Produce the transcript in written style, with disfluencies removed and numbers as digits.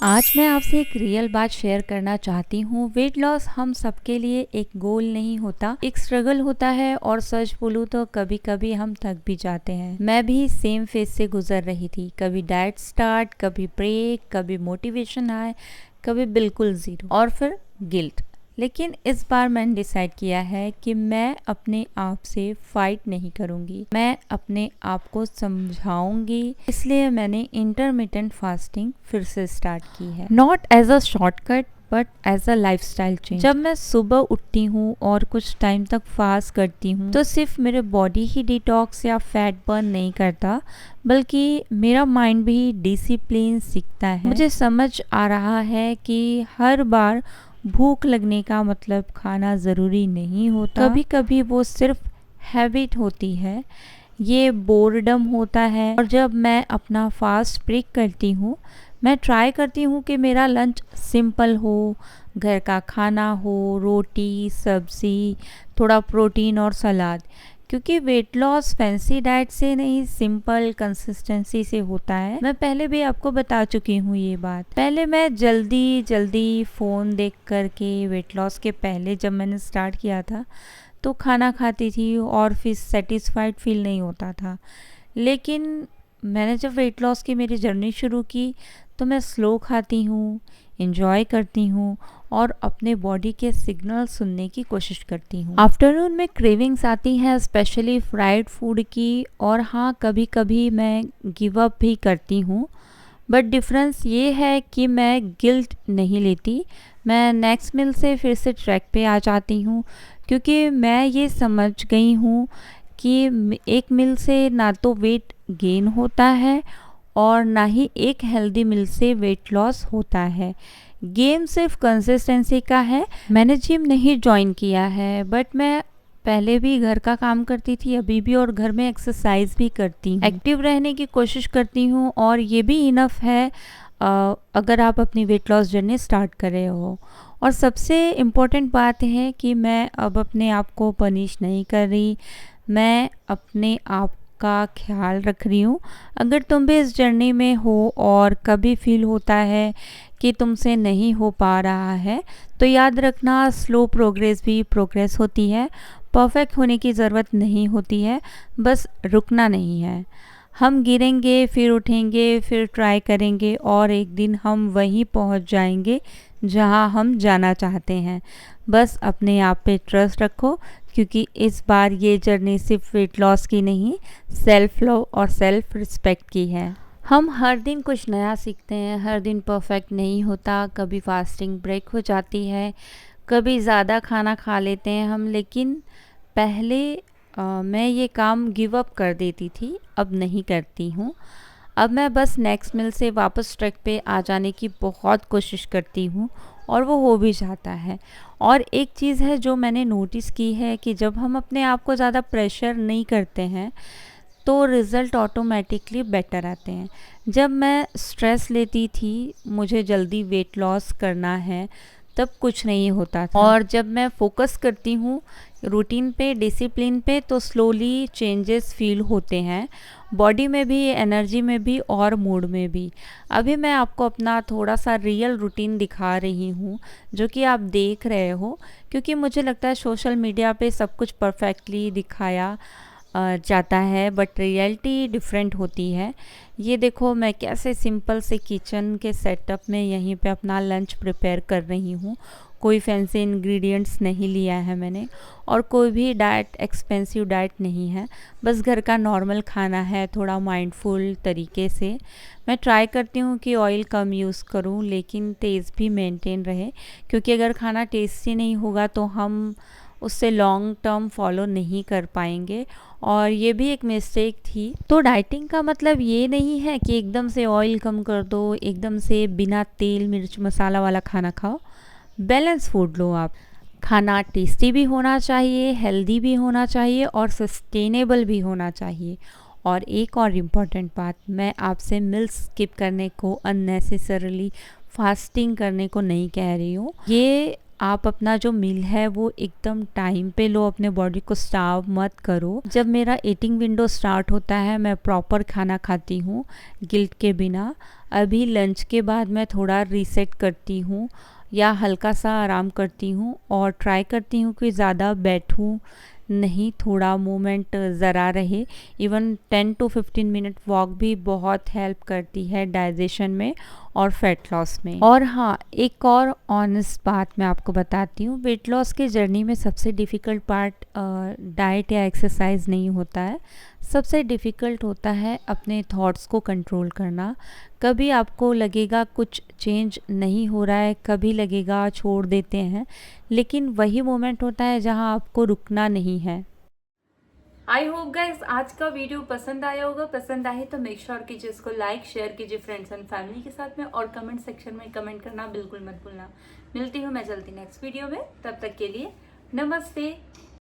आज मैं आपसे एक रियल बात शेयर करना चाहती हूँ। वेट लॉस हम सबके लिए एक गोल नहीं होता, एक स्ट्रगल होता है और सच बोलूँ तो कभी कभी हम थक भी जाते हैं। मैं भी सेम फेज से गुजर रही थी, कभी डाइट स्टार्ट, कभी ब्रेक, कभी मोटिवेशन आए, कभी बिल्कुल ज़ीरो और फिर गिल्ट। लेकिन इस बार मैंने डिसाइड किया है कि मैं अपने आप से फाइट नहीं करूँगी, मैं अपने आप को समझाऊंगी। इसलिए मैंने इंटरमिटेंट फास्टिंग फिर से स्टार्ट की है, not as a shortcut but as a lifestyle change. जब मैं सुबह उठती हूँ और कुछ टाइम तक फास्ट करती हूँ तो सिर्फ मेरे बॉडी ही डिटॉक्स या फैट बर्न नहीं करता, बल्कि मेरा माइंड भी डिसिप्लिन सीखता है। मुझे समझ आ रहा है कि हर बार भूख लगने का मतलब खाना ज़रूरी नहीं होता, कभी कभी वो सिर्फ हैबिट होती है, ये बोर्डम होता है। और जब मैं अपना फास्ट ब्रेक करती हूँ, मैं ट्राई करती हूँ कि मेरा लंच सिंपल हो, घर का खाना हो, रोटी सब्ज़ी, थोड़ा प्रोटीन और सलाद। क्योंकि वेट लॉस फैंसी डाइट से नहीं, सिंपल कंसिस्टेंसी से होता है। मैं पहले भी आपको बता चुकी हूँ ये बात। पहले मैं जल्दी जल्दी फ़ोन देख करके, वेट लॉस के पहले जब मैंने स्टार्ट किया था तो खाना खाती थी और फिर सेटिस्फाइड फील नहीं होता था। लेकिन मैंने जब वेट लॉस की मेरी जर्नी शुरू की तो मैं स्लो खाती हूँ, इंजॉय करती हूँ और अपने बॉडी के सिग्नल सुनने की कोशिश करती हूँ। आफ्टरनून में क्रेविंग्स आती हैं, स्पेशली फ्राइड फूड की, और हाँ कभी कभी मैं गिव अप भी करती हूँ। बट डिफरेंस ये है कि मैं गिल्ट नहीं लेती, मैं नेक्स्ट मील से फिर से ट्रैक पे आ जाती हूँ। क्योंकि मैं ये समझ गई हूँ कि एक मील से ना तो वेट गेन होता है और ना ही एक हेल्दी मील से वेट लॉस होता है। गेम सिर्फ कंसिस्टेंसी का है। मैंने जिम नहीं ज्वाइन किया है, बट मैं पहले भी घर का काम करती थी, अभी भी, और घर में एक्सरसाइज भी करती हूँ, एक्टिव रहने की कोशिश करती हूँ और ये भी इनफ है अगर आप अपनी वेट लॉस जर्नी स्टार्ट कर रहे हो। और सबसे इम्पोर्टेंट बात है कि मैं अब अपने आप को पनिश नहीं कर रही, मैं अपने आप का ख्याल रख रही हूँ। अगर तुम भी इस जर्नी में हो और कभी फील होता है कि तुमसे नहीं हो पा रहा है तो याद रखना, स्लो प्रोग्रेस भी प्रोग्रेस होती है। परफेक्ट होने की ज़रूरत नहीं होती है, बस रुकना नहीं है। हम गिरेंगे, फिर उठेंगे, फिर ट्राई करेंगे और एक दिन हम वहीं पहुंच जाएंगे जहां हम जाना चाहते हैं। बस अपने आप पे ट्रस्ट रखो, क्योंकि इस बार ये जर्नी सिर्फ वेट लॉस की नहीं, सेल्फ लव और सेल्फ रिस्पेक्ट की है। हम हर दिन कुछ नया सीखते हैं, हर दिन परफेक्ट नहीं होता, कभी फास्टिंग ब्रेक हो जाती है, कभी ज़्यादा खाना खा लेते हैं हम। लेकिन पहले मैं ये काम गिव अप कर देती थी, अब नहीं करती हूँ। अब मैं बस नेक्स्ट मील से वापस ट्रैक पे आ जाने की बहुत कोशिश करती हूँ और वो हो भी जाता है। और एक चीज़ है जो मैंने नोटिस की है कि जब हम अपने आप को ज़्यादा प्रेशर नहीं करते हैं तो रिज़ल्ट ऑटोमेटिकली बेटर आते हैं। जब मैं स्ट्रेस लेती थी, मुझे जल्दी वेट लॉस करना है, तब कुछ नहीं होता था। और जब मैं फोकस करती हूँ रूटीन पे, डिसिप्लिन पे, तो स्लोली चेंजेस फील होते हैं, बॉडी में भी, एनर्जी में भी और मूड में भी। अभी मैं आपको अपना थोड़ा सा रियल रूटीन दिखा रही हूँ जो कि आप देख रहे हो, क्योंकि मुझे लगता है सोशल मीडिया पे सब कुछ परफेक्टली दिखाया जाता है, बट रियलिटी डिफरेंट होती है। ये देखो मैं कैसे सिंपल से किचन के सेटअप में यहीं पे अपना लंच प्रिपेयर कर रही हूँ। कोई फैंसी इंग्रेडिएंट्स नहीं लिया है मैंने और कोई भी डाइट, एक्सपेंसिव डाइट नहीं है, बस घर का नॉर्मल खाना है, थोड़ा माइंडफुल तरीके से। मैं ट्राई करती हूँ कि ऑयल कम यूज़ करूँ लेकिन टेस्ट भी मेंटेन रहे, क्योंकि अगर खाना टेस्टी नहीं होगा तो हम उससे लॉन्ग टर्म फॉलो नहीं कर पाएंगे। और ये भी एक मिस्टेक थी। तो डाइटिंग का मतलब ये नहीं है कि एकदम से ऑयल कम कर दो, एकदम से बिना तेल मिर्च मसाला वाला खाना खाओ। बैलेंस फूड लो आप। खाना टेस्टी भी होना चाहिए, हेल्दी भी होना चाहिए और सस्टेनेबल भी होना चाहिए। और एक और इम्पॉर्टेंट बात, मैं आपसे मील्स स्किप करने को, अननेसेसरली फास्टिंग करने को नहीं कह रही हूँ। ये आप अपना जो मील है वो एकदम टाइम पे लो, अपने बॉडी को स्टार्व मत करो। जब मेरा ईटिंग विंडो स्टार्ट होता है मैं प्रॉपर खाना खाती हूँ, गिल्ट के बिना। अभी लंच के बाद मैं थोड़ा रीसेट करती हूँ या हल्का सा आराम करती हूँ और ट्राई करती हूँ कि ज़्यादा बैठूँ नहीं, थोड़ा मूवमेंट ज़रा रहे। इवन 10 to 15 मिनट वॉक भी बहुत हेल्प करती है डाइजेशन में और फैट लॉस में। और हाँ, एक और ऑनेस्ट बात मैं आपको बताती हूँ, वेट लॉस के जर्नी में सबसे डिफ़िकल्ट पार्ट डाइट या एक्सरसाइज नहीं होता है। सबसे डिफ़िकल्ट होता है अपने थॉट्स को कंट्रोल करना। कभी आपको लगेगा कुछ चेंज नहीं हो रहा है, कभी लगेगा छोड़ देते हैं, लेकिन वही मोमेंट होता है जहां आपको रुकना नहीं है। आई होप गाइस आज का वीडियो पसंद आया होगा। पसंद आए तो मेक श्योर कीजिए इसको लाइक शेयर कीजिए फ्रेंड्स एंड फैमिली के साथ में, और कमेंट सेक्शन में कमेंट करना बिल्कुल मत भूलना। मिलती हूँ मैं जल्दी नेक्स्ट वीडियो में, तब तक के लिए नमस्ते।